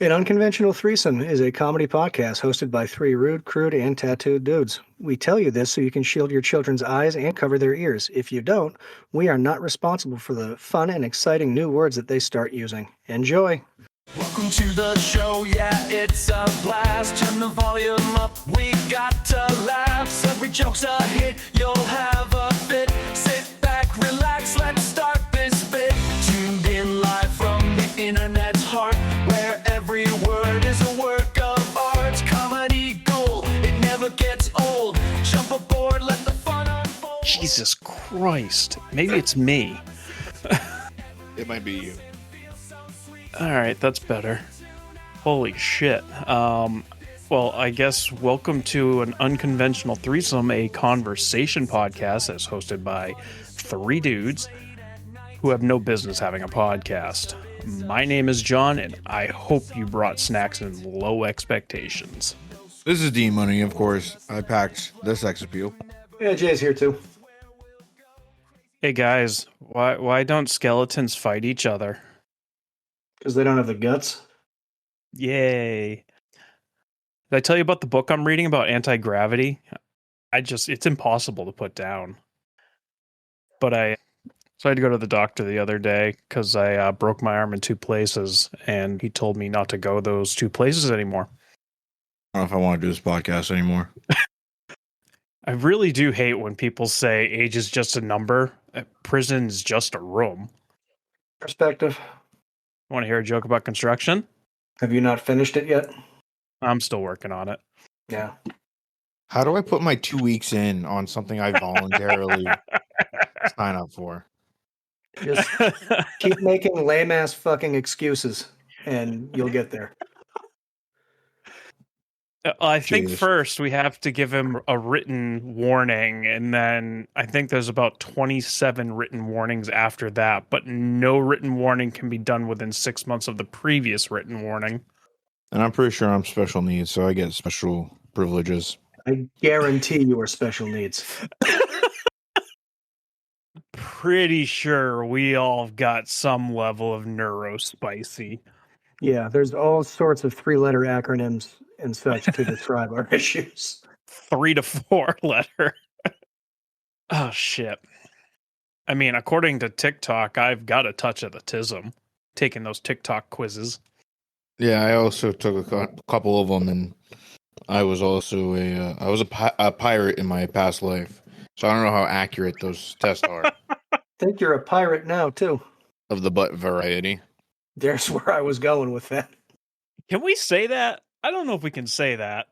An Unconventional Threesome is a comedy podcast hosted by three rude, crude, and tattooed dudes. We tell you this so you can shield your children's eyes and cover their ears. If you don't, we are not responsible for the fun and exciting new words that they start using. Enjoy! Welcome to the show, yeah, it's a blast. Turn the volume up, we got to laugh. Every joke's a hit, you'll have a fit. Sit back, relax, let's start this bit. Tuned in live from the internet's heart, where every word is a work of art. Comedy gold, it never gets old. Jump aboard, let the fun unfold. Jesus Christ. Maybe it's me. It might be you. Alright, that's better. Holy shit. Well, I guess welcome to an Unconventional Threesome, a conversation podcast that's hosted by three dudes who have no business having a podcast. My name is John, and I hope you brought snacks and low expectations. This is D-Money, of course. I packed the sex appeal. Yeah, Jay's here too. Hey guys, why don't skeletons fight each other? Because they don't have the guts. Yay. Did I tell you about the book I'm reading about anti-gravity? It's impossible to put down. But I had to go to the doctor the other day because I broke my arm in two places, and he told me not to go those two places anymore. I don't know if I want to do this podcast anymore. I really do hate when people say age is just a number. Prison's just a room. Perspective. Want to hear a joke about construction? Have you not finished it yet? I'm still working on it. Yeah. How do I put my 2 weeks in on something I voluntarily sign up for? Just keep making lame-ass fucking excuses, and you'll get there. I think Jesus. first we have to give him a written warning, and then I think there's about 27 written warnings after that, but no written warning can be done within 6 months of the previous written warning. And I'm pretty sure I'm special needs, so I get special privileges. I guarantee you are special needs. Pretty sure we all got some level of neurospicy. Yeah, there's all sorts of three-letter acronyms and such to describe our issues. 3 to 4 letter. Oh, shit. I mean, according to TikTok, I've got a touch of autism, taking those TikTok quizzes. Yeah, I also took a couple of them, and I was also a pirate in my past life. So I don't know how accurate those tests are. I think you're a pirate now, too. Of the butt variety. There's where I was going with that. Can we say that? I don't know if we can say that.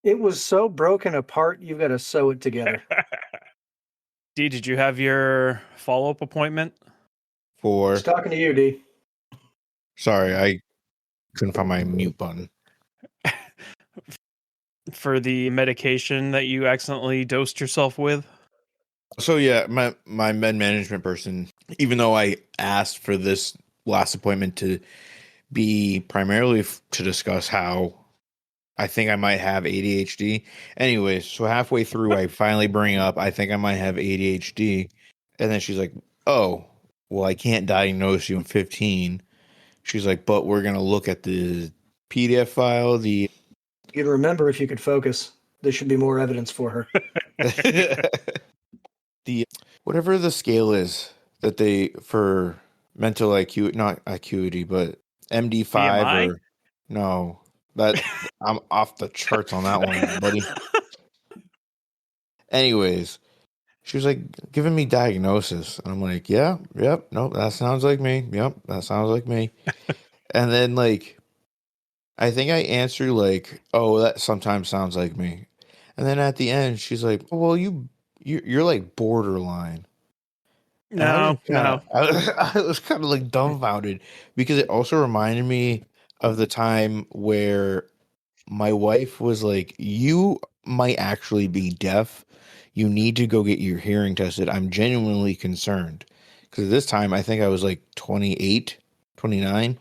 It was so broken apart, you've got to sew it together. D, did you have your follow-up appointment? For Just talking to you, D. sorry, I couldn't find my mute button. For the medication that you accidentally dosed yourself with? So yeah, my med management person, even though I asked for this last appointment to be primarily to discuss how I think I might have ADHD. Anyways, so halfway through, I finally bring up, I think I might have ADHD. And then she's like, oh, well, I can't diagnose you in 15. She's like, but we're going to look at the PDF file, the... You'd remember if you could focus. There should be more evidence for her. the whatever the scale is that they, for mental IQ, not acuity, but MD5 BMI? or... No, that I'm off the charts on that one, buddy. Anyways, she was like giving me diagnosis, and I'm like, yeah, yep, nope, that sounds like me. Yep, that sounds like me. And then like, I think I answered like, oh, that sometimes sounds like me. And then at the end, she's like, oh, well, you're like borderline. No. I was kind of like dumbfounded because it also reminded me of the time where my wife was like, you might actually be deaf. You need to go get your hearing tested. I'm genuinely concerned. Because this time, I think I was like 28, 29.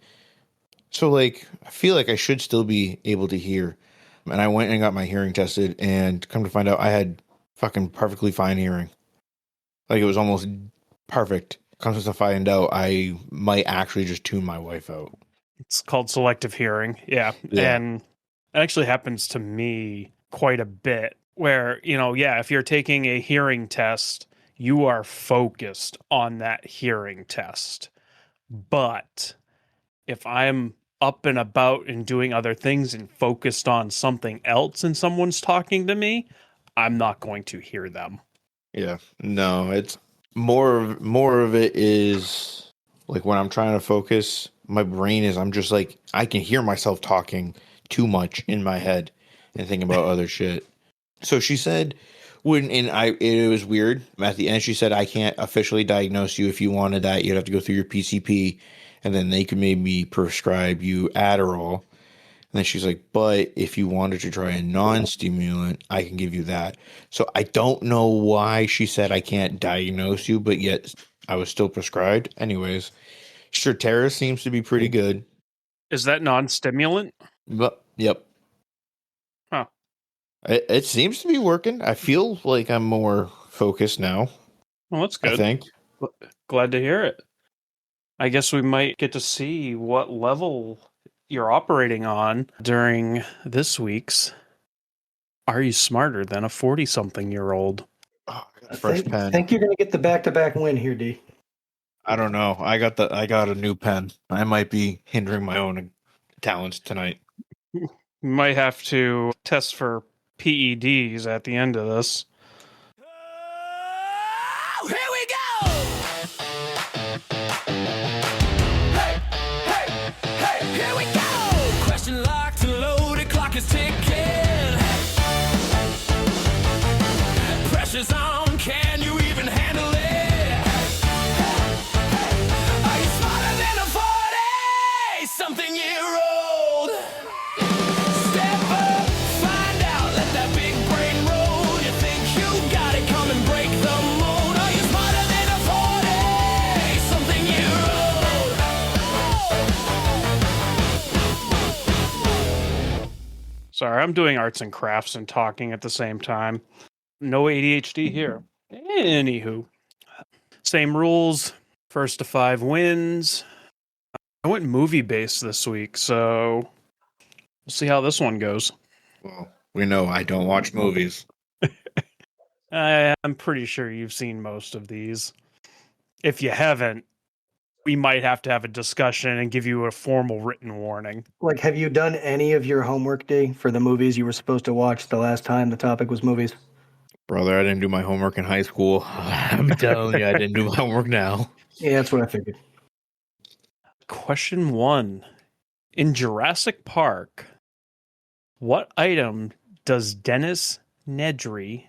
So like, I feel like I should still be able to hear. And I went and got my hearing tested, and come to find out I had fucking perfectly fine hearing. Like it was almost perfect. Comes to find out I might actually just tune my wife out. It's called selective hearing. Yeah. Yeah. And it actually happens to me quite a bit where, if you're taking a hearing test, you are focused on that hearing test. But if I'm up and about and doing other things and focused on something else and someone's talking to me, I'm not going to hear them. Yeah. No, it's more of it is like when I'm trying to focus, my brain is I'm just like I can hear myself talking too much in my head and thinking about other shit. So she said it was weird. At the end she said I can't officially diagnose you. If you wanted that, you'd have to go through your PCP and then they could maybe prescribe you Adderall. And then she's like, but if you wanted to try a non-stimulant, I can give you that. So I don't know why she said I can't diagnose you, but yet I was still prescribed. Anyways, Strateris seems to be pretty good. Is that non-stimulant? But yep. Huh. It seems to be working. I feel like I'm more focused now. Well, that's good. I think. Glad to hear it. I guess we might get to see what level you're operating on during this week's Are You Smarter Than a 40-something-year-old? Oh, I got a I fresh pen. think you're going to get the back-to-back win here, D. I don't know. I got a new pen. I might be hindering my own talents tonight. You might have to test for PEDs at the end of this. Oh, here we go! Hey, hey, hey, here we go! Question locked and loaded, clock is ticking. Pressure's on, can you even handle it? Are you smarter than a 40-something-year-old? Step up, find out, let that big brain roll. You think you got it, come and break the mold. Are you smarter than a 40-something-year-old? Sorry, I'm doing arts and crafts and talking at the same time. No ADHD here. Anywho, same rules. First to 5 wins. I went movie based this week, so we'll see how this one goes. Well, we know I don't watch movies. I'm pretty sure you've seen most of these. If you haven't, we might have to have a discussion and give you a formal written warning. Like, have you done any of your homework, D, for the movies you were supposed to watch the last time the topic was movies? Brother, I didn't do my homework in high school. I'm telling you, I didn't do my homework now. Yeah, that's what I figured. Question 1. In Jurassic Park, what item does Dennis Nedry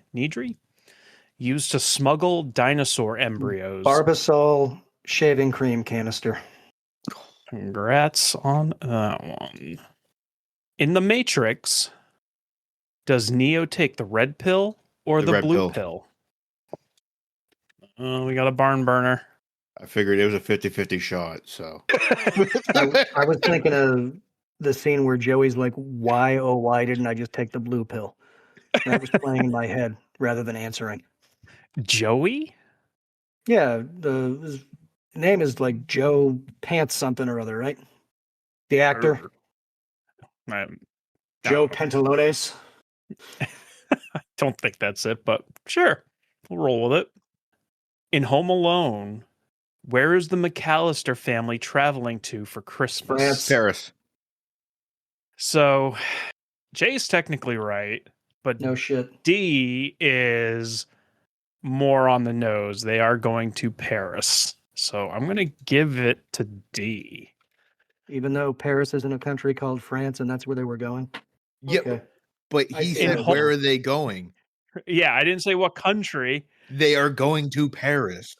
use to smuggle dinosaur embryos? Barbasol shaving cream canister. Congrats on that one. In The Matrix, does Neo take the red pill or the red blue pill. pill? We got a barn burner. I figured it was a 50-50 shot, so. I was thinking of the scene where Joey's like, why, oh, why didn't I just take the blue pill? That was playing in my head rather than answering. Joey? Yeah, his name is like Joe Pants something or other, right? The actor. Joe Pantalones. Don't think that's it, but sure. We'll roll with it. In Home Alone, where is the McAllister family traveling to for Christmas? France. Paris. So, Jay's technically right, but No shit. D is more on the nose. They are going to Paris. So I'm going to give it to D. Even though Paris isn't a country called France and that's where they were going? Yep. Okay. But he said, where are they going? Yeah, I didn't say what country. They are going to Paris.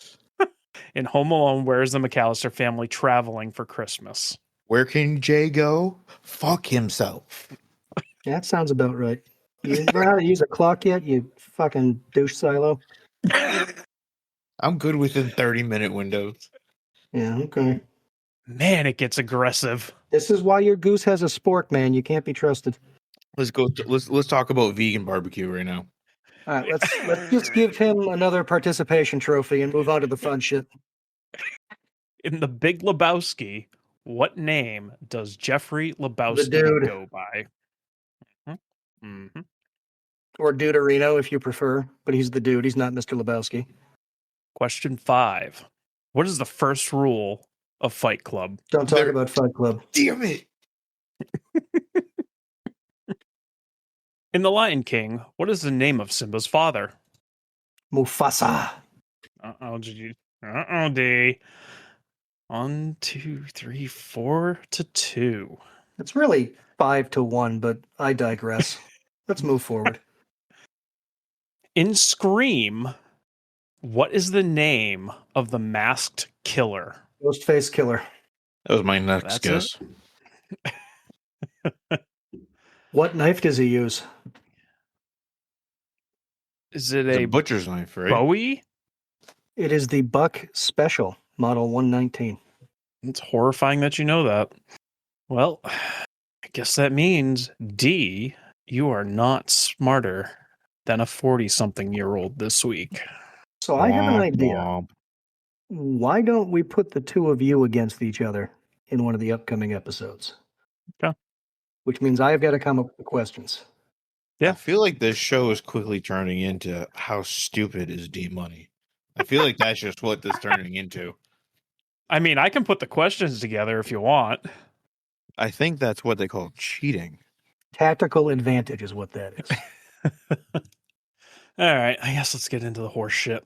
In Home Alone, where is the McAllister family traveling for Christmas? Where can Jay go? Fuck himself. Yeah, that sounds about right. You learn how to use a clock yet, you fucking douche silo? I'm good within 30-minute windows. Yeah, okay. Man, it gets aggressive. This is why your goose has a spork, man. You can't be trusted. Let's go. Let's talk about vegan barbecue right now. All right, let's just give him another participation trophy and move on to the fun shit. In The Big Lebowski, What name does Jeffrey Lebowski dude. go by? Mm-hmm. Or Deuterino, if you prefer. But he's the dude. He's not Mr. Lebowski. Question 5. What is the first rule of Fight Club? Don't talk about Fight Club. Damn it. In The Lion King, what is the name of Simba's father? Mufasa. D. 1, 2, 3, 4 to 2. It's really 5-1, but I digress. Let's move forward. In Scream, what is the name of the masked killer? Ghostface Killer. That was my next That's guess. What knife does he use? Is it It's a a butcher's knife, right? Bowie? It is the Buck Special, Model 119. It's horrifying that you know that. Well, I guess that means, D, you are not smarter than a 40-something-year-old this week. So I have an Womp idea. womp. Why don't we put the two of you against each other in one of the upcoming episodes? Okay. Which means I've got to come up with questions. Yeah. I feel like this show is quickly turning into how stupid is D Money. I feel like that's just what this is turning into. I mean, I can put the questions together if you want. I think that's what they call cheating. Tactical advantage is what that is. All right, I guess let's get into the horse shit.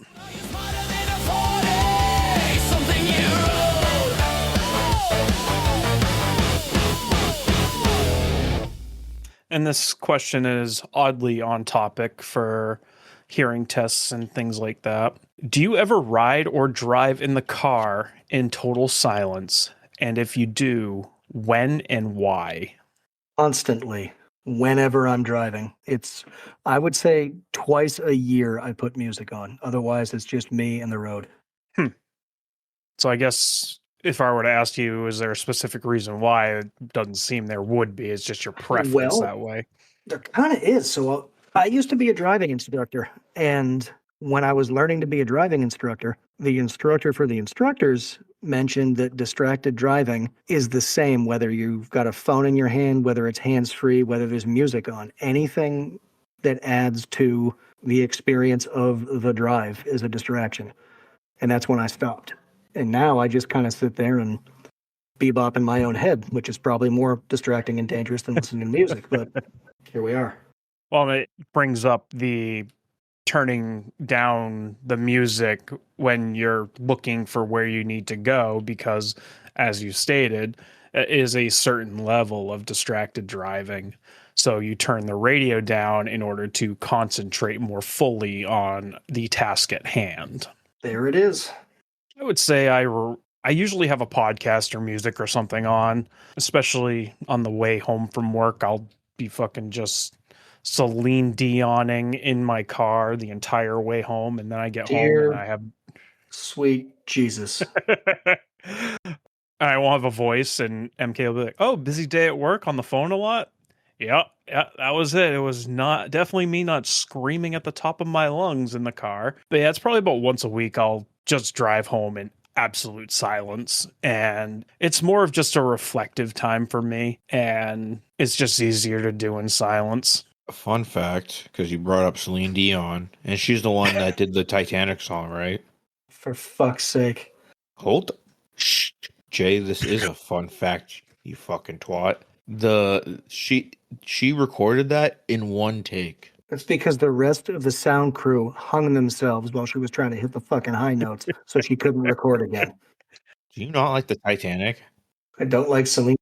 And this question is oddly on topic for hearing tests and things like that. Do you ever ride or drive in the car in total silence? And if you do, when and why? Constantly, whenever I'm driving. I would say twice a year I put music on. Otherwise, it's just me and the road. So I guess if I were to ask you, is there a specific reason why? It doesn't seem there would be. It's just your preference that way. There kind of is. So I used to be a driving instructor. And when I was learning to be a driving instructor, the instructor for the instructors mentioned that distracted driving is the same whether you've got a phone in your hand, whether it's hands-free, whether there's music on. Anything that adds to the experience of the drive is a distraction. And that's when I stopped. And now I just kind of sit there and bebop in my own head, which is probably more distracting and dangerous than listening to music. But here we are. Well, it brings up the turning down the music when you're looking for where you need to go, because, as you stated, it is a certain level of distracted driving. So you turn the radio down in order to concentrate more fully on the task at hand. There it is. I would say I usually have a podcast or music or something on, especially on the way home from work. I'll be fucking just Celine Dioning in my car the entire way home, and then I get home and I have sweet Jesus. I won't have a voice, and MK will be like, "Oh, busy day at work, on the phone a lot." Yeah, that was it. It was definitely me not screaming at the top of my lungs in the car. But yeah, it's probably about once a week I'll just drive home in absolute silence. And it's more of just a reflective time for me. And it's just easier to do in silence. A fun fact, because you brought up Celine Dion, and she's the one that did the Titanic song, right? For fuck's sake. Hold. Shh. Jay, this is a fun fact, you fucking twat. She recorded that in one take. That's because the rest of the sound crew hung themselves while she was trying to hit the fucking high notes, so she couldn't record again. Do you not like the Titanic? I don't like Celine.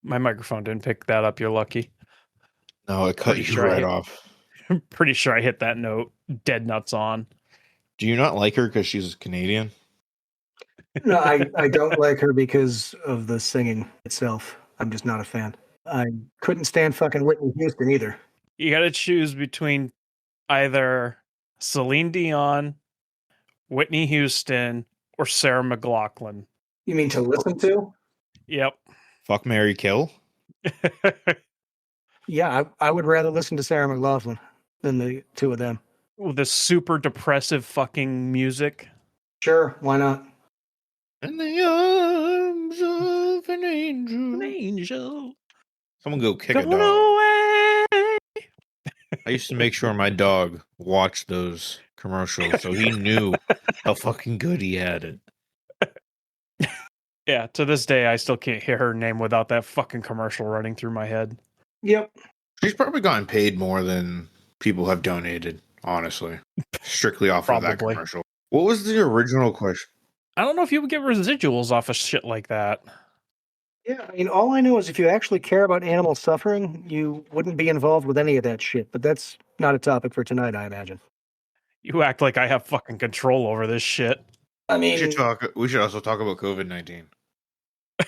My microphone didn't pick that up. You're lucky. No, it cut you right off. I'm pretty sure I hit that note dead nuts on. Do you not like her because she's Canadian? No, I don't like her because of the singing itself. I'm just not a fan. I couldn't stand fucking Whitney Houston either. You got to choose between either Celine Dion, Whitney Houston, or Sarah McLachlan. You mean to listen to? Yep. Fuck, marry, kill? Yeah, I would rather listen to Sarah McLachlan than the two of them. With this super depressive fucking music. Sure, why not? In the arms of an angel. Angel. Someone go kick a Gone dog. away. I used to make sure my dog watched those commercials so he knew how fucking good he had it. Yeah, to this day, I still can't hear her name without that fucking commercial running through my head. Yep. She's probably gotten paid more than people have donated, honestly. Strictly off of that Probably. commercial. What was the original question? I don't know if you would get residuals off of shit like that. Yeah, I mean, all I know is if you actually care about animal suffering, you wouldn't be involved with any of that shit. But that's not a topic for tonight, I imagine. You act like I have fucking control over this shit. I We should mean, we should also talk about COVID-19.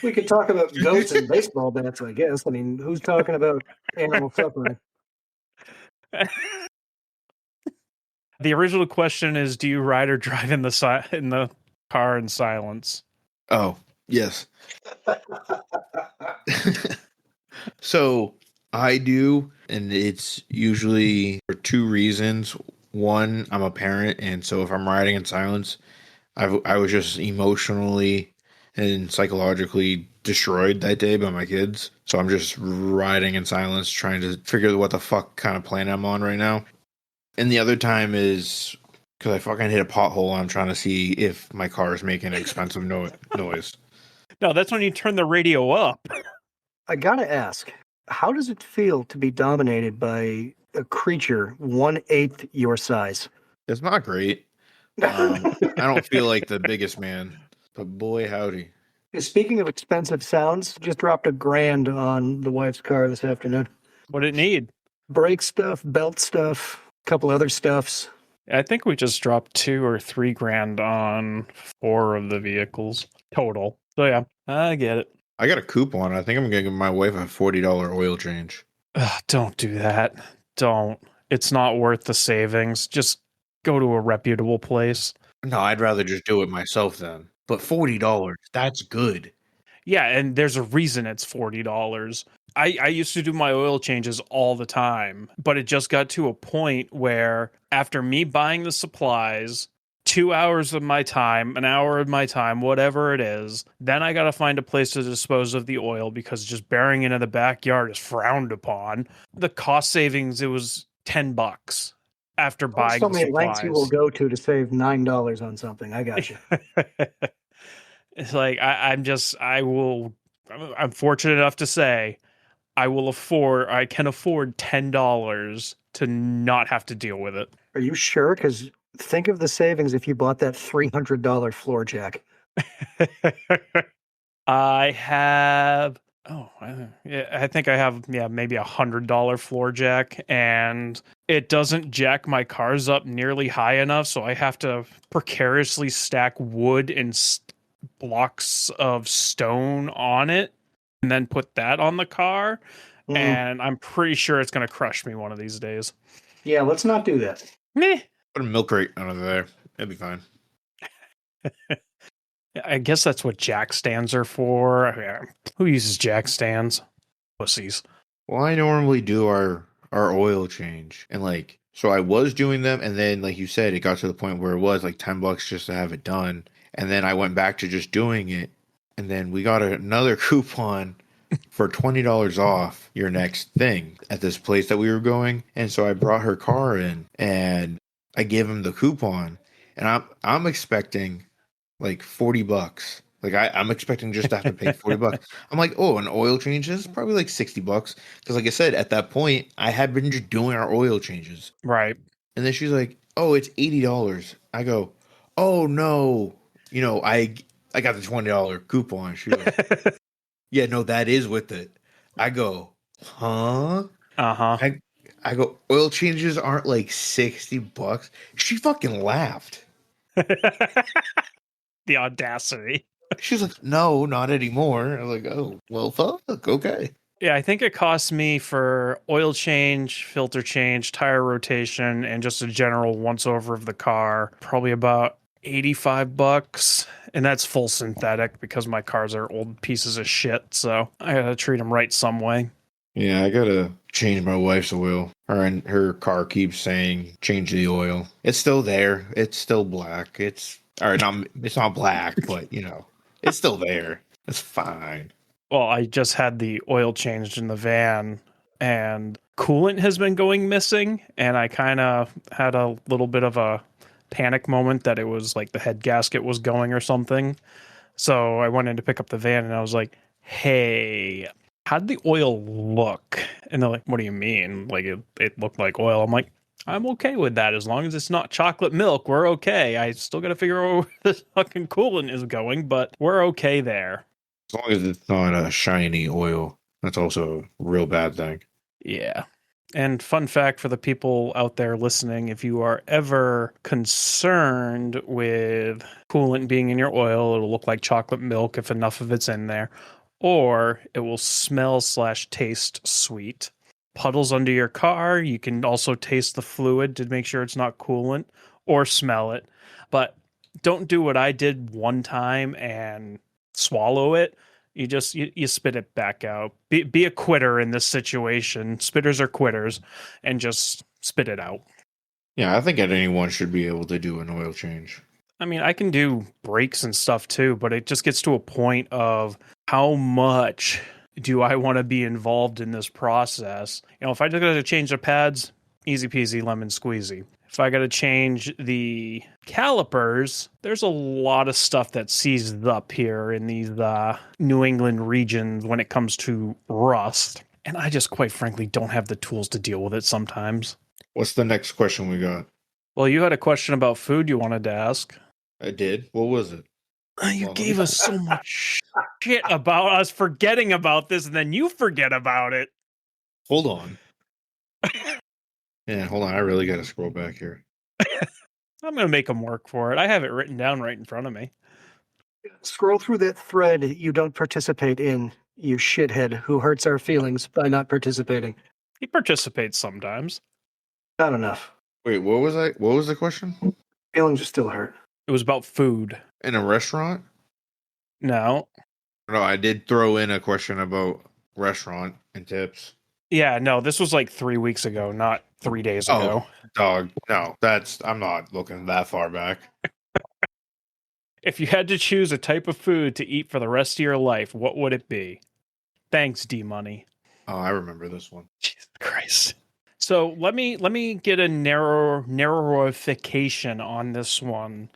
we could talk about goats and baseball bats, I guess. I mean, who's talking about animal suffering? The original question is, do you ride or drive in the car in silence? Oh, yes. So I do, and it's usually for two reasons. One, I'm a parent, and so if I'm riding in silence, I was just emotionally and psychologically destroyed that day by my kids. So I'm just riding in silence, trying to figure out what the fuck kind of plan I'm on right now. And the other time is because I fucking hit a pothole. I'm trying to see if my car is making an expensive noise. No, that's when you turn the radio up. I gotta ask, how does it feel to be dominated by a creature 1/8 your size? It's not great. I don't feel like the biggest man, but boy, howdy. Speaking of expensive sounds, just dropped $1,000 on the wife's car this afternoon. What it need? Brake stuff, belt stuff, a couple other stuffs. I think we just dropped $2,000 or $3,000 on 4 of the vehicles total. So yeah, I get it. I got a coupon. I think I'm gonna give my wife a $40 oil change. Ugh, don't do that. Don't. It's not worth the savings. Just go to a reputable place. No, I'd rather just do it myself then. But $40, that's good. Yeah, and there's a reason it's $40. I used to do my oil changes all the time, but it just got to a point where after me buying the supplies, 2 hours of my time, an hour of my time, whatever it is, then I got to find a place to dispose of the oil because just burying it in the backyard is frowned upon. The cost savings, it was $10 after buying So the many supplies. lengths you will go to save $9 on something. I got you. It's like I'm fortunate enough to say I can afford $10 to not have to deal with it. Are you sure? Because think of the savings if you bought that $300 floor jack. I have I think I have maybe $100 floor jack, and it doesn't jack my cars up nearly high enough, so I have to precariously stack wood and blocks of stone on it and then put that on the car. And I'm pretty sure it's going to crush me one of these days. Yeah, let's not do that. Meh. Put a milk crate under there. It'll be fine. I guess that's what jack stands are for. Who uses jack stands? Pussies. Well, I normally do our oil change, and like, so I was doing them, and then like you said, it got to the point where it was like $10 just to have it done, and then I went back to just doing it, and then we got another coupon for $20 off your next thing at this place that we were going, and so I brought her car in, and I gave him the coupon, and I'm expecting like $40. Like I'm expecting just to have to pay $40. I'm like, oh, an oil change is probably like $60. Because like I said, at that point, I had been just doing our oil changes. Right. And then she's like, oh, it's $80. I go, oh no. I got the $20 coupon. She goes, yeah, no, that is with it. I go, huh? Uh-huh. I go, oil changes aren't like $60. She fucking laughed. The audacity. She's like, no, not anymore. I was like, oh, well, fuck, okay. Yeah, I think it cost me for oil change, filter change, tire rotation, and just a general once over of the car, probably about $85. And that's full synthetic because my cars are old pieces of shit. So I gotta treat them right some way. Yeah, I gotta change my wife's oil. Her car keeps saying change the oil. It's still there. It's still black. It's not black, but it's still there. It's fine. Well, I just had the oil changed in the van, and coolant has been going missing, and I kind of had a little bit of a panic moment that it was like the head gasket was going or something. So I went in to pick up the van, and I was like, "Hey, how'd the oil look?" And they're like, "What do you mean? Like it looked like oil?" I'm like, "I'm okay with that as long as it's not chocolate milk. We're okay. I still got to figure out where this fucking coolant is going, but we're okay there." As long as it's not a shiny oil, that's also a real bad thing. Yeah. And fun fact for the people out there listening, if you are ever concerned with coolant being in your oil, it'll look like chocolate milk if enough of it's in there, or it will smell/taste sweet. Puddles under your car, you can also taste the fluid to make sure it's not coolant or smell it. But don't do what I did one time and swallow it. You spit it back out. Be a quitter in this situation. Spitters are quitters, and just spit it out. Yeah, I think anyone should be able to do an oil change. I mean, I can do brakes and stuff too, but it just gets to a point of how much do I want to be involved in this process? You know, if I just got to change the pads, easy peasy lemon squeezy. If I got to change the calipers, there's a lot of stuff that seized up here in these New England regions when it comes to rust. And I just quite frankly don't have the tools to deal with it sometimes. What's the next question we got? Well, you had a question about food you wanted to ask. I did. What was it? You Well, gave us so much shit about us forgetting about this, and then you forget about it. Hold on. Yeah, hold on. I really got to scroll back here. I'm going to make them work for it. I have it written down right in front of me. Scroll through that thread you don't participate in, you shithead who hurts our feelings by not participating. He participates sometimes. Not enough. Wait, what was I? What was the question? Feelings are still hurt. It was about food. In a restaurant? No. No, I did throw in a question about restaurant and tips. Yeah, no, this was like 3 weeks ago, not 3 days ago. Dog. No, I'm not looking that far back. If you had to choose a type of food to eat for the rest of your life, what would it be? Thanks, D-Money. Oh, I remember this one. Jesus Christ. So let me get a narrowification on this one.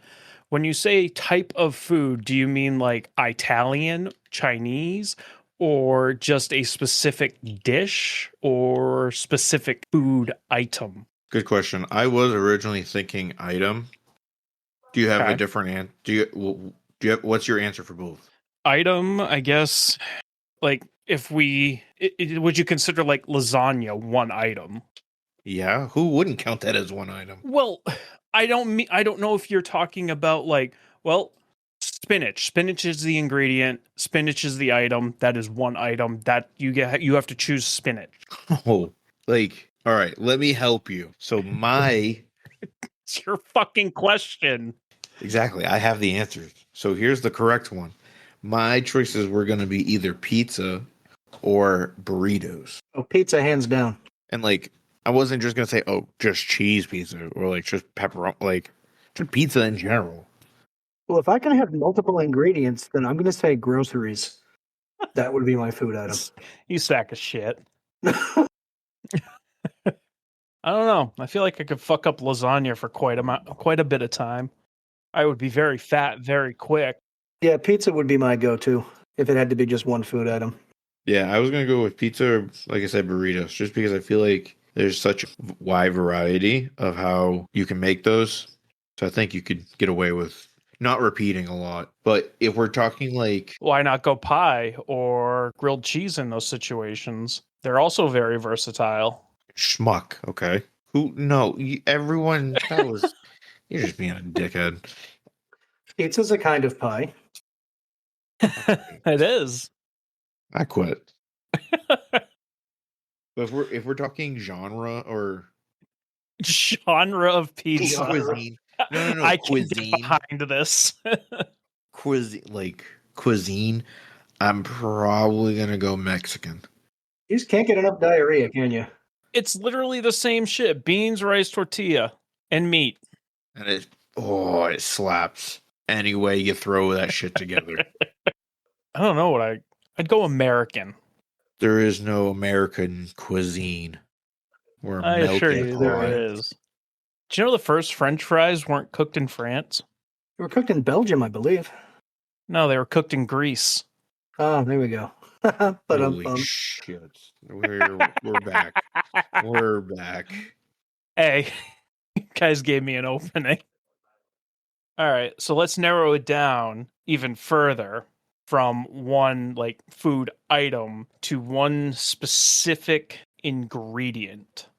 When you say type of food, do you mean like Italian, Chinese, or just a specific dish or specific food item? Good question. I was originally thinking item. Do you have Okay. a different answer? Do you have, what's your answer for both? Item, I guess, like if we would you consider like lasagna one item? Yeah, who wouldn't count that as one item? Well, I don't know if you're talking about like, well, spinach. Spinach is the ingredient, spinach is the item. That is one item that you have to choose spinach. Oh, like, all right, let me help you. So It's your fucking question. exactly, I have the answers. So here's the correct one. My choices were going to be either pizza or burritos. Oh, pizza hands down. And like, I wasn't just going to say, oh, just cheese pizza or like just pepperoni, like just pizza in general. Well, if I can have multiple ingredients, then I'm going to say groceries. That would be my food item. You sack of shit. I don't know. I feel like I could fuck up lasagna for quite a bit of time. I would be very fat very quick. Yeah, pizza would be my go-to if it had to be just one food item. Yeah, I was going to go with pizza or, like I said, burritos, just because I feel like there's such a wide variety of how you can make those. So I think you could get away with not repeating a lot. But if we're talking like, Why not go pie or grilled cheese in those situations? They're also very versatile. schmuck, okay? Who? No, everyone, that was, you're just being a dickhead. Pizza's a kind of pie. It is. I quit. But if we're talking genre or Genre of pizza. cuisine, no, I can get cuisine, behind this. cuisine, I'm probably gonna go Mexican. You just can't get enough diarrhea, can you? It's literally the same shit. Beans, rice, tortilla, and meat. And it slaps any way you throw that shit together. I don't know what I'd go American. There is no American cuisine. We're I assure melting you there pot. is. Do you know the first French fries weren't cooked in France? They were cooked in Belgium, I believe. No, they were cooked in Greece. Oh, there we go. But Holy shit. We're back. We're back. Hey, you guys gave me an opening. All right, so let's narrow it down even further from one like food item to one specific ingredient.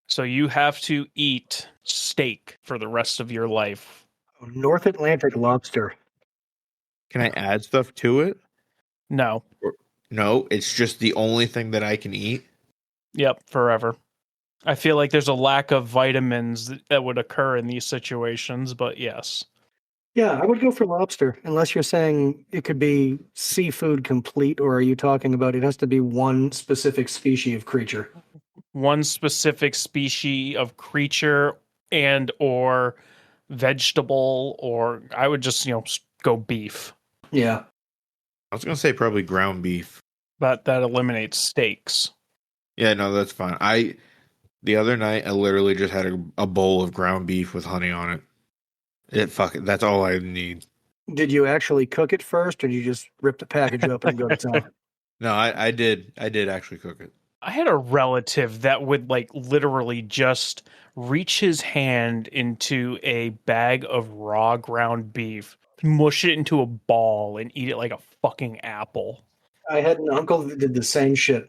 So you have to eat steak for the rest of your life. North Atlantic lobster. Can I add stuff to it? No. No, it's just the only thing that I can eat. Yep, forever. I feel like there's a lack of vitamins that would occur in these situations, but yes. Yeah, I would go for lobster, unless you're saying it could be seafood complete, or are you talking about it has to be one specific species of creature? One specific species of creature and or vegetable, or I would just, go beef. Yeah. I was gonna say probably ground beef. But that eliminates steaks. Yeah, no, that's fine. The other night I literally just had a bowl of ground beef with honey on it. That's all I need. Did you actually cook it first, or did you just rip the package open and go to town? No, I did actually cook it. I had a relative that would like literally just reach his hand into a bag of raw ground beef, mush it into a ball, and eat it like a fucking apple. I had an uncle that did the same shit.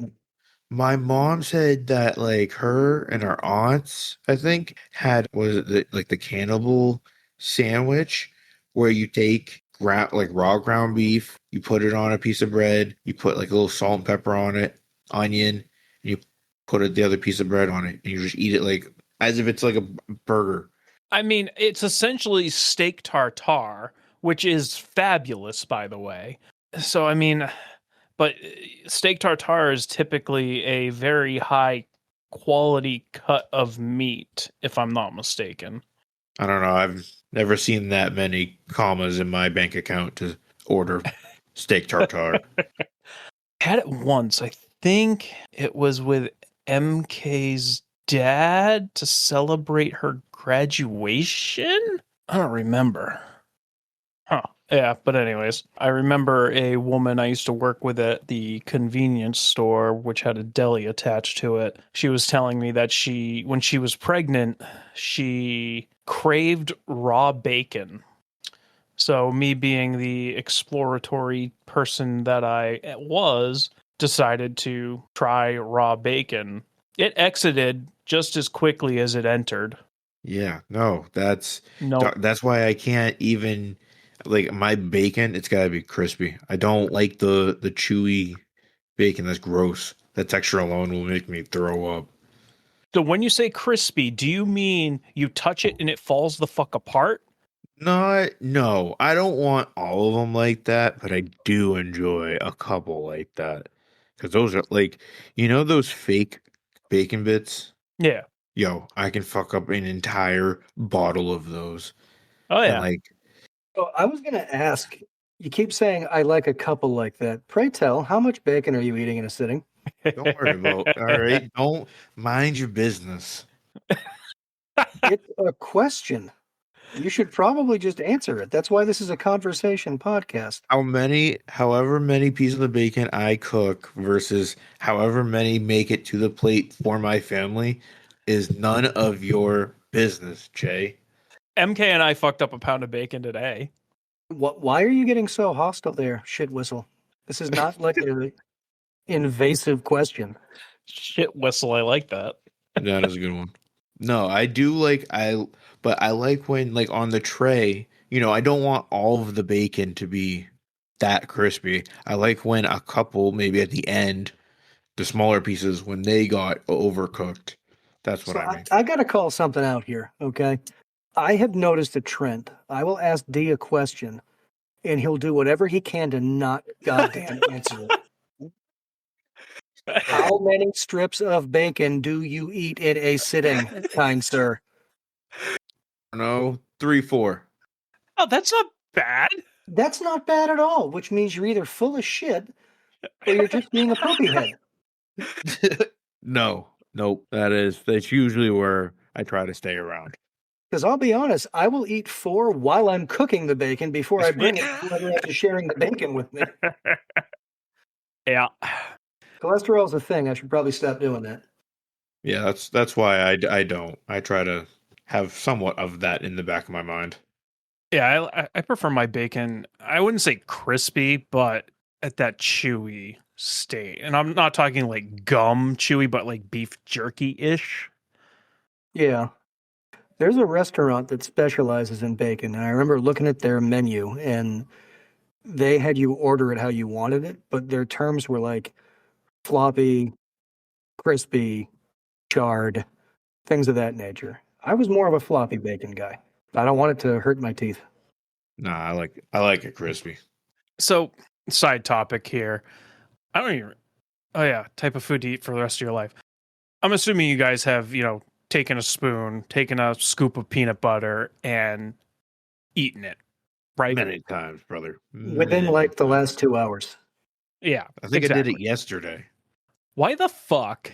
My mom said that like her and her aunts, I think, had was it like the cannibal sandwich where you take like raw ground beef, you put it on a piece of bread, you put like a little salt and pepper on it, onion, and you put the other piece of bread on it, and you just eat it like as if it's like a burger. I mean, it's essentially steak tartare, which is fabulous, by the way. So, I mean, but steak tartare is typically a very high quality cut of meat, if I'm not mistaken. I don't know. I've never seen that many commas in my bank account to order steak tartare. Had it once. I think it was with MK's dad to celebrate her graduation. I don't remember. Huh. Yeah, but anyways, I remember a woman I used to work with at the convenience store, which had a deli attached to it. She was telling me that when she was pregnant, she craved raw bacon. So me being the exploratory person that I was, decided to try raw bacon. It exited just as quickly as it entered. Yeah, no, that's No, why I can't even like my bacon. It's gotta be crispy. I don't like the chewy bacon. That's gross. That texture alone will make me throw up. So when you say crispy, do you mean you touch it and it falls the fuck apart? No, I don't want all of them like that, but I do enjoy a couple like that because those are like those fake bacon bits. Yeah. Yo, I can fuck up an entire bottle of those. Oh And yeah. like, Oh, I was going to ask, you keep saying I like a couple like that. Pray tell, how much bacon are you eating in a sitting? don't worry about, all right? Don't mind your business. It's a question. You should probably just answer it. That's why this is a conversation podcast. However many pieces of bacon I cook versus however many make it to the plate for my family is none of your business, Jay. MK and I fucked up a pound of bacon today. Why are you getting so hostile there, shit whistle? This is not like an invasive question. Shit whistle, I like that. That is a good one. No, but I like when like on the tray, I don't want all of the bacon to be that crispy. I like when a couple, maybe at the end, the smaller pieces when they got overcooked. That's what So I mean. I got to call something out here, okay? I have noticed a trend. I will ask D a question, and he'll do whatever he can to not goddamn answer it. How many strips of bacon do you eat in a sitting, kind sir? No, 3, 4. Oh, that's not bad. That's not bad at all, which means you're either full of shit or you're just being a poopy head. No, nope. That's usually where I try to stay around. Because I'll be honest, I will eat 4 while I'm cooking the bacon before I bring it to whoever else is sharing the bacon with me. Yeah. Cholesterol's a thing. I should probably stop doing that. Yeah, that's why I don't. I try to have somewhat of that in the back of my mind. Yeah, I prefer my bacon, I wouldn't say crispy, but at that chewy state. And I'm not talking like gum chewy, but like beef jerky-ish. Yeah. There's a restaurant that specializes in bacon. And I remember looking at their menu and they had you order it how you wanted it, but their terms were like floppy, crispy, charred, things of that nature. I was more of a floppy bacon guy. I don't want it to hurt my teeth. Nah, I like it crispy. So, side topic here. I don't even. Oh yeah, type of food to eat for the rest of your life. I'm assuming you guys have, taken a spoon, taken a scoop of peanut butter, and eaten it, right? Many times, brother. Within Many like the times. last 2 hours. Yeah, I think I did it yesterday. Why the fuck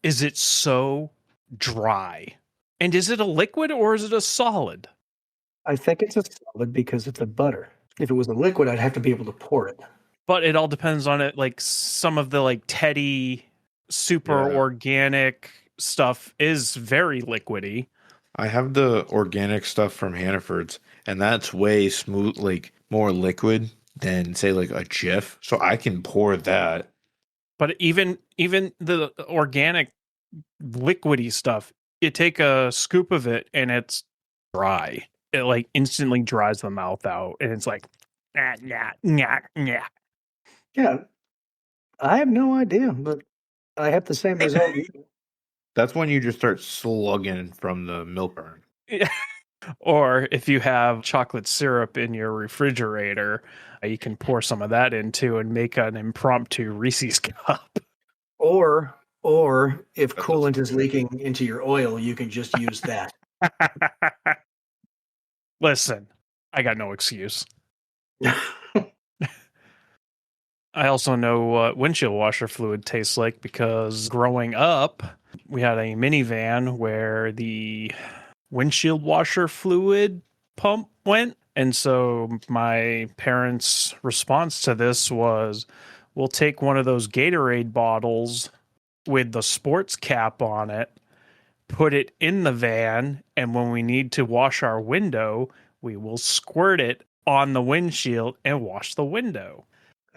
is it so dry? And is it a liquid or is it a solid? I think it's a solid because it's a butter. If it was a liquid, I'd have to be able to pour it. But it all depends on it. Like some of the like Teddy super Yeah. organic stuff is very liquidy. I have the organic stuff from Hannaford's, and that's way smooth, like more liquid than say like a Jif. So I can pour that. But even the organic liquidy stuff, you take a scoop of it and it's dry. It like instantly dries the mouth out, and it's like, nah, nah, nah, nah. Yeah. I have no idea, but I have the same result. That's when you just start slugging from the milk burn. Or if you have chocolate syrup in your refrigerator, you can pour some of that into and make an impromptu Reese's cup. Or if coolant is leaking into your oil, you can just use that. Listen, I got no excuse. I also know what windshield washer fluid tastes like because growing up, we had a minivan where the windshield washer fluid pump went. And so my parents' response to this was, we'll take one of those Gatorade bottles with the sports cap on it, put it in the van, and when we need to wash our window, we will squirt it on the windshield and wash the window.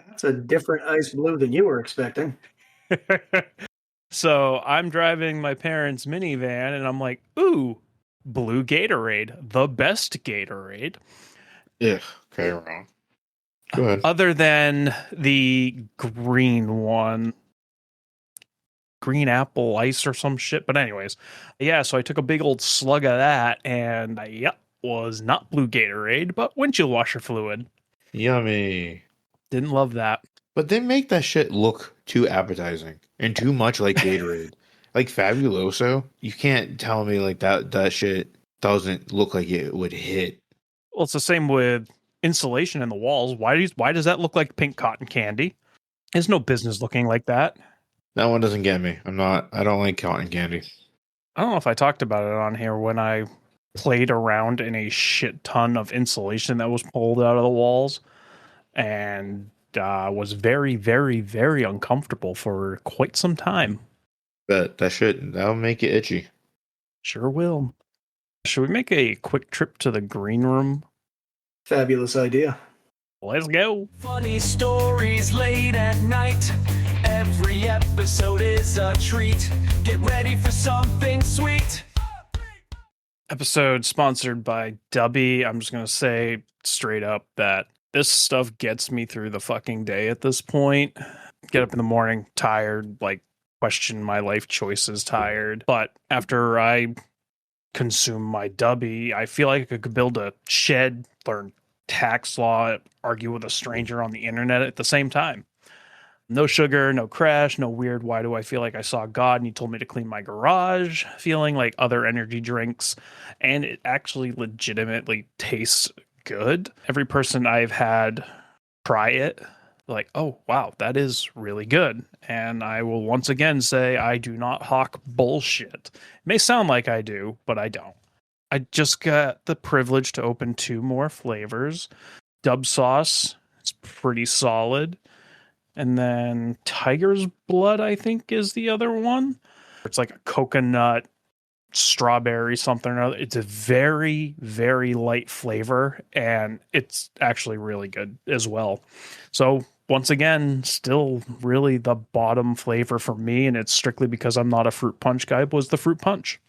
That's a different ice blue than you were expecting. So I'm driving my parents' minivan and I'm like, ooh, blue Gatorade, the best Gatorade. Yeah. Okay, wrong. Go ahead. Other than the green one, green apple ice or some shit. But anyways, yeah, so I took a big old slug of that and was not blue Gatorade, but windshield washer fluid. Yummy. Didn't love that. But they make that shit look too appetizing and too much like Gatorade. Like Fabuloso, you can't tell me like that shit doesn't look like it would hit. Well, it's the same with insulation in the walls. Why does that look like pink cotton candy? There's no business looking like that. That one doesn't get me. I don't like cotton candy. I don't know if I talked about it on here when I played around in a shit ton of insulation that was pulled out of the walls and was very, very, very uncomfortable for quite some time. But that'll make it itchy. Sure will. Should we make a quick trip to the green room? Fabulous idea. Let's go. Funny stories late at night. Every episode is a treat. Get ready for something sweet. Episode sponsored by Dubby. I'm just going to say straight up that this stuff gets me through the fucking day at this point. Get up in the morning tired, like question my life choices tired. But after I consume my Dubby, I feel like I could build a shed, learn tax law, argue with a stranger on the internet at the same time. No sugar, no crash, no weird, why do I feel like I saw God and he told me to clean my garage, feeling like other energy drinks. And it actually legitimately tastes good. Every person I've had try it, like, oh, wow, that is really good. And I will once again say I do not hawk bullshit. It may sound like I do, but I don't. I just got the privilege to open 2 more flavors. Dub sauce, it's pretty solid. And then Tiger's Blood, I think, is the other one. It's like a coconut, strawberry, something or other. It's a very, very light flavor, and it's actually really good as well. So, once again, still really the bottom flavor for me, and it's strictly because I'm not a fruit punch guy, was the fruit punch.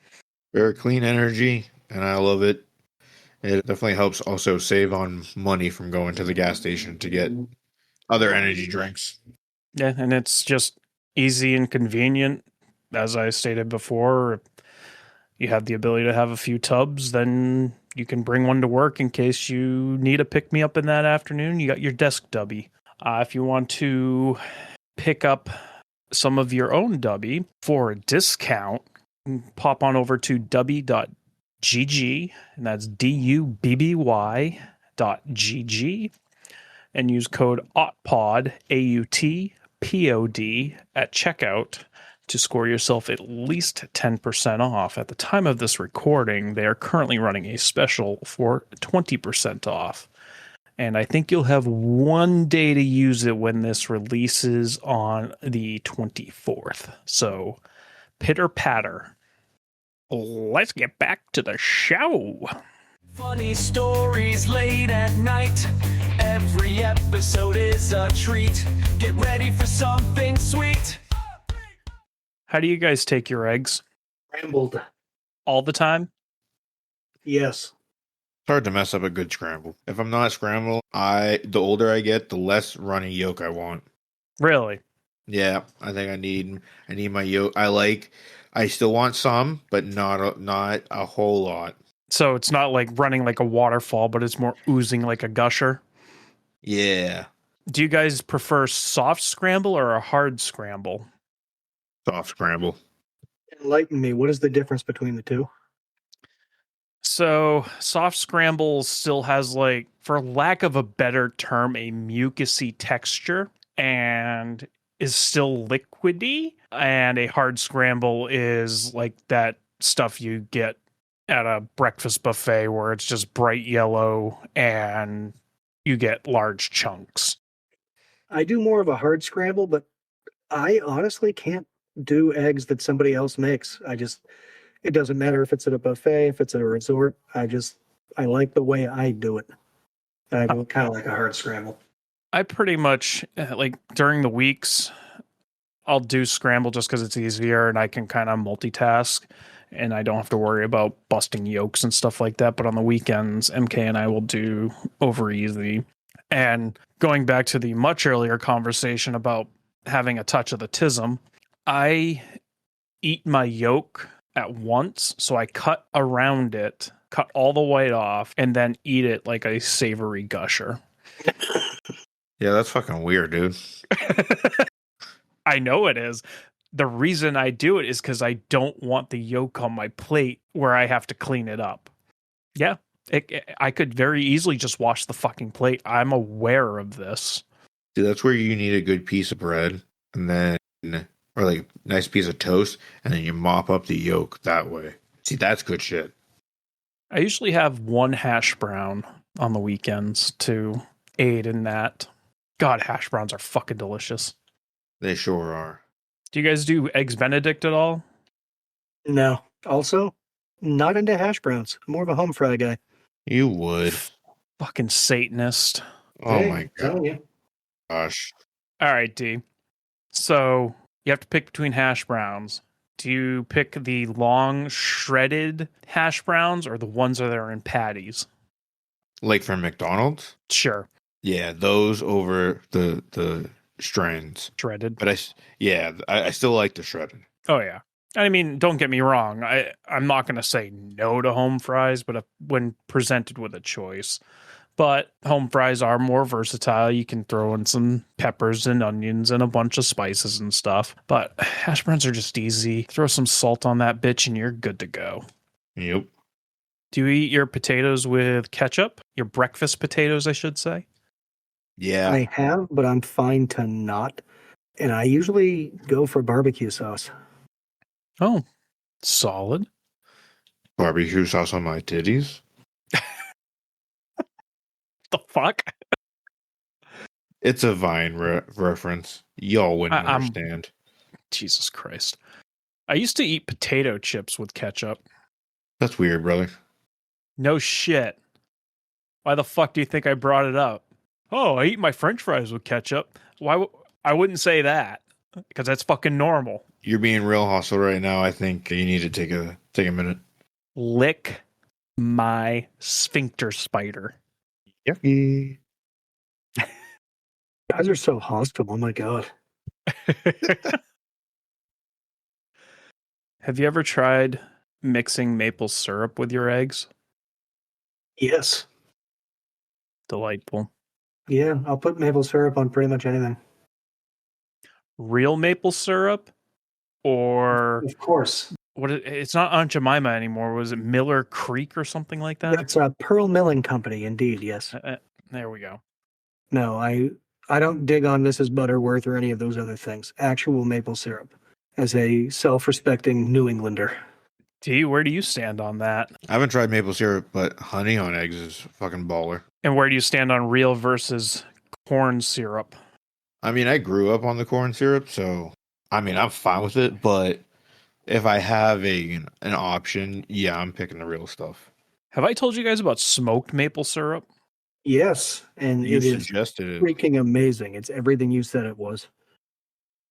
Very clean energy, and I love it. It definitely helps also save on money from going to the gas station to get other energy drinks. Yeah, and it's just easy and convenient. As I stated before, you have the ability to have a few tubs, then you can bring one to work in case you need a pick-me-up in that afternoon. You got your desk dubby. If you want to pick up some of your own dubby for a discount, pop on over to dubby.gg, and that's DUBBY.gg, and use code AUTPOD, AUTPOD, at checkout to score yourself at least 10% off. At the time of this recording, they are currently running a special for 20% off. And I think you'll have 1 day to use it when this releases on the 24th. So, pitter patter. Let's get back to the show. Funny stories late at night. Every episode is a treat. Get ready for something sweet. How do you guys take your eggs? Scrambled. All the time? Yes. It's hard to mess up a good scramble. If I'm not scrambled, the older I get, the less runny yolk I want. Really? Yeah, I think I need my yolk. I still want some, but not a whole lot. So it's not like running like a waterfall, but it's more oozing like a gusher? Yeah. Do you guys prefer soft scramble or a hard scramble? Soft scramble. Enlighten me. What is the difference between the two? So soft scramble still has, like, for lack of a better term, a mucousy texture and is still liquidy. And a hard scramble is like that stuff you get at a breakfast buffet where it's just bright yellow and you get large chunks. I do more of a hard scramble, but I honestly can't do eggs that somebody else makes. It doesn't matter if it's at a buffet, if it's at a resort. I like the way I do it. I do it kind of like a hard scramble. I pretty much, like, during the weeks, I'll do scramble just because it's easier and I can kind of multitask and I don't have to worry about busting yolks and stuff like that. But on the weekends, MK and I will do over easy. And going back to the much earlier conversation about having a touch of the tism, I eat my yolk at once. So I cut around it, cut all the white off, and then eat it like a savory gusher. Yeah, that's fucking weird, dude. I know it is. The reason I do it is because I don't want the yolk on my plate where I have to clean it up. Yeah, I could very easily just wash the fucking plate. I'm aware of this. See, that's where you need a good piece of bread and then, or like a nice piece of toast, and then you mop up the yolk that way. See, that's good shit. I usually have 1 hash brown on the weekends to aid in that. God, hash browns are fucking delicious. They sure are. Do you guys do eggs Benedict at all? No. Also, not into hash browns. I'm more of a home fry guy. You would. Fucking Satanist. Oh Hey, my I'm telling you. gosh. All right, D. So you have to pick between hash browns. Do you pick the long shredded hash browns or the ones that are in patties? Like from McDonald's? Sure. Yeah, those over the strands. Shredded. But I still like the shredded. Oh, yeah. I mean, don't get me wrong. I'm not going to say no to home fries, but when presented with a choice. But home fries are more versatile. You can throw in some peppers and onions and a bunch of spices and stuff. But hash browns are just easy. Throw some salt on that bitch and you're good to go. Yep. Do you eat your potatoes with ketchup? Your breakfast potatoes, I should say. Yeah. I have, but I'm fine to not. And I usually go for barbecue sauce. Oh, solid. Barbecue sauce on my titties. The fuck? It's a Vine reference. Y'all wouldn't I'm understand. Jesus Christ. I used to eat potato chips with ketchup. That's weird, brother. No shit. Why the fuck do you think I brought it up? Oh, I eat my french fries with ketchup. I wouldn't say that because that's fucking normal. You're being real hostile right now. I think you need to take a minute. Lick my sphincter spider. Yucky. You guys are so hostile. Oh my god. Have you ever tried mixing maple syrup with your eggs? Yes. Delightful. Yeah, I'll put maple syrup on pretty much anything. Real maple syrup or Of course. it's not Aunt Jemima anymore. Was it Miller Creek or something like that? That's a Pearl Milling Company, indeed, yes. There we go. No, I don't dig on Mrs. Butterworth or any of those other things. Actual maple syrup. As a self-respecting New Englander. D, where do you stand on that? I haven't tried maple syrup, but honey on eggs is fucking baller. And where do you stand on real versus corn syrup? I mean, I grew up on the corn syrup, so I mean, I'm fine with it. But if I have an option, yeah, I'm picking the real stuff. Have I told you guys about smoked maple syrup? Yes, and You it is suggested it. freaking amazing. It's everything you said it was.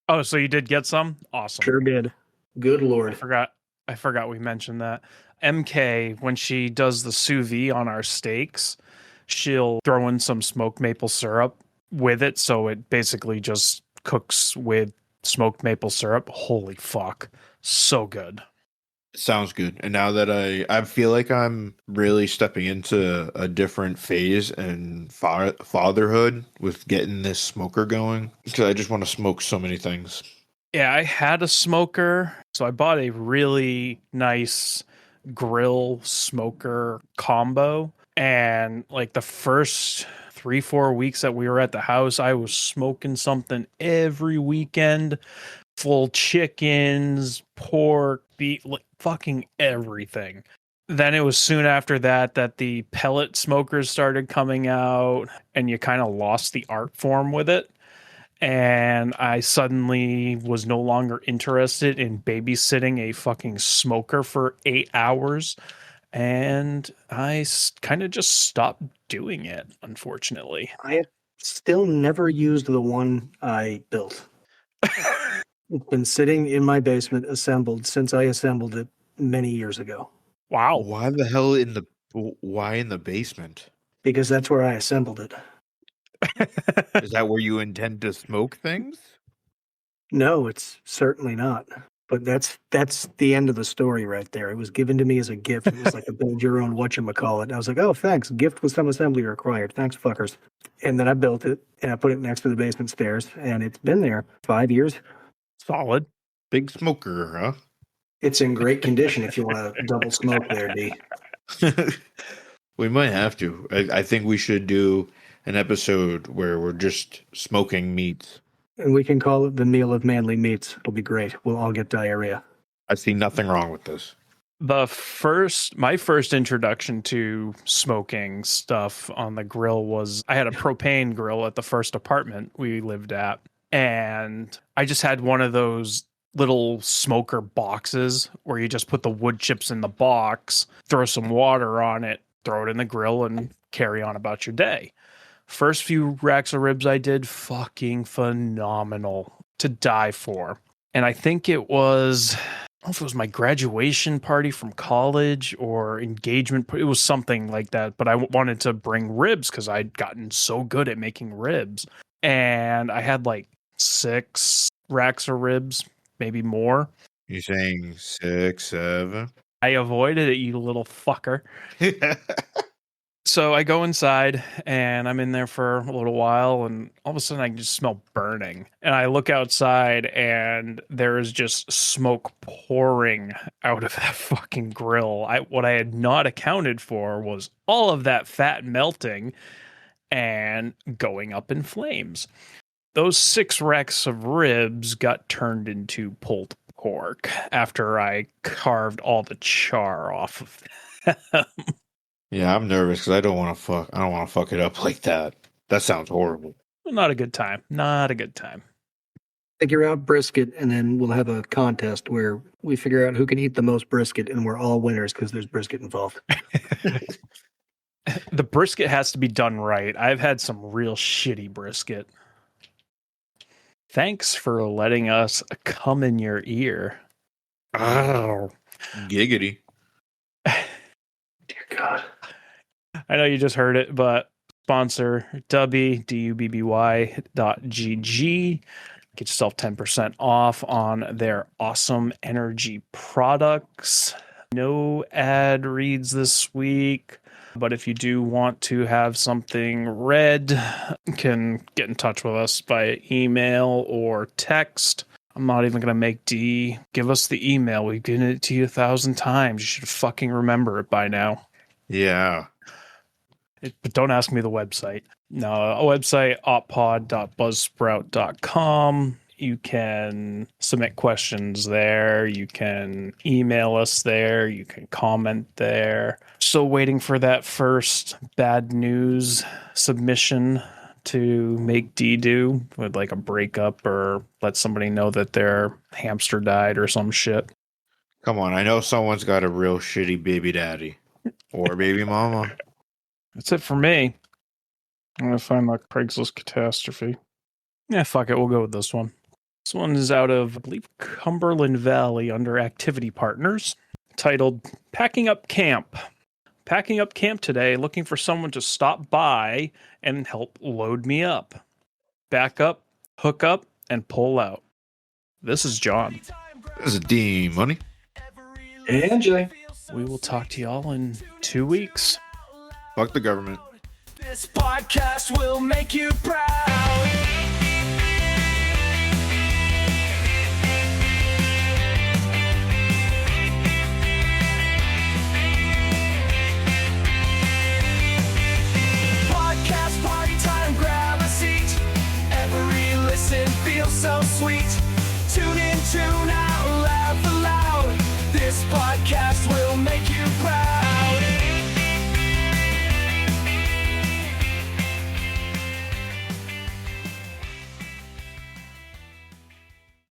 Oh, so you did get some? Awesome. Sure did. Good I lord. forgot we mentioned that. MK, when she does the sous vide on our steaks, she'll throw in some smoked maple syrup with it, so it basically just cooks with smoked maple syrup. Holy fuck. So good. Sounds good. And now that I feel like I'm really stepping into a different phase in fatherhood with getting this smoker going, because I just want to smoke so many things. Yeah, I had a smoker, so I bought a really nice grill smoker combo. And like the first 3-4 weeks that we were at the house, I was smoking something every weekend. Full chickens, pork, beef, like fucking everything. Then it was soon after that that the pellet smokers started coming out, and you kind of lost the art form with it. And I suddenly was no longer interested in babysitting a fucking smoker for 8 hours. And I kind of just stopped doing it, unfortunately. I have still never used the one I built. It's been sitting in my basement assembled since I assembled it many years ago. Wow. Why in the basement? Because that's where I assembled it. Is that where you intend to smoke things? No, it's certainly not. But that's the end of the story right there. It was given to me as a gift. It was like a build your own whatchamacallit. I was like, oh, thanks. Gift with some assembly required. Thanks, fuckers. And then I built it and I put it next to the basement stairs and it's been there 5 years. Solid. Big smoker, huh? It's in great condition if you want to double smoke there, D. We might have to. I think we should do an episode where we're just smoking meats. And we can call it the meal of manly meats. It'll be great. We'll all get diarrhea. I see nothing wrong with this. My first introduction to smoking stuff on the grill was I had a propane grill at the first apartment we lived at. And I just had one of those little smoker boxes where you just put the wood chips in the box, throw some water on it, throw it in the grill, and carry on about your day. First few racks of ribs I did, fucking phenomenal to die for. And I think it was, I don't know if it was my graduation party from college or engagement. It was something like that. But I wanted to bring ribs because I'd gotten so good at making ribs. And I had like 6 racks of ribs, maybe more. You're saying 6, 7? I avoided it, you little fucker. So I go inside and I'm in there for a little while, and all of a sudden I can just smell burning. And I look outside and there is just smoke pouring out of that fucking grill. What I had not accounted for was all of that fat melting and going up in flames. Those 6 racks of ribs got turned into pulled pork after I carved all the char off of them. Yeah, I'm nervous because I don't want to fuck it up like that. That sounds horrible. Not a good time. Not a good time. Figure out brisket, and then we'll have a contest where we figure out who can eat the most brisket, and we're all winners because there's brisket involved. The brisket has to be done right. I've had some real shitty brisket. Thanks for letting us come in your ear. Oh. Giggity. Dear God. I know you just heard it, but sponsor Dubby.gg. Get yourself 10% off on their awesome energy products. No ad reads this week, but if you do want to have something read, you can get in touch with us by email or text. I'm not even going to make D give us the email. We've given it to you 1,000 times. You should fucking remember it by now. Yeah. But don't ask me the website. No, a website, oppod.buzzsprout.com. You can submit questions there. You can email us there. You can comment there. Still waiting for that first bad news submission to make D do with like a breakup or let somebody know that their hamster died or some shit. Come on, I know someone's got a real shitty baby daddy or baby mama. That's it for me. I'm going to find my Craigslist catastrophe. Yeah, fuck it. We'll go with this one. This one is out of, I believe, Cumberland Valley under Activity Partners, titled Packing Up Camp. Packing up camp today, looking for someone to stop by and help load me up. Back up, hook up, and pull out. This is John. This is D Money. And Jay. We will talk to y'all in 2 weeks. Fuck the government. This podcast will make you proud. Podcast party time, grab a seat. Every listen feels so sweet. Tune in, tune out, laugh aloud. This podcast will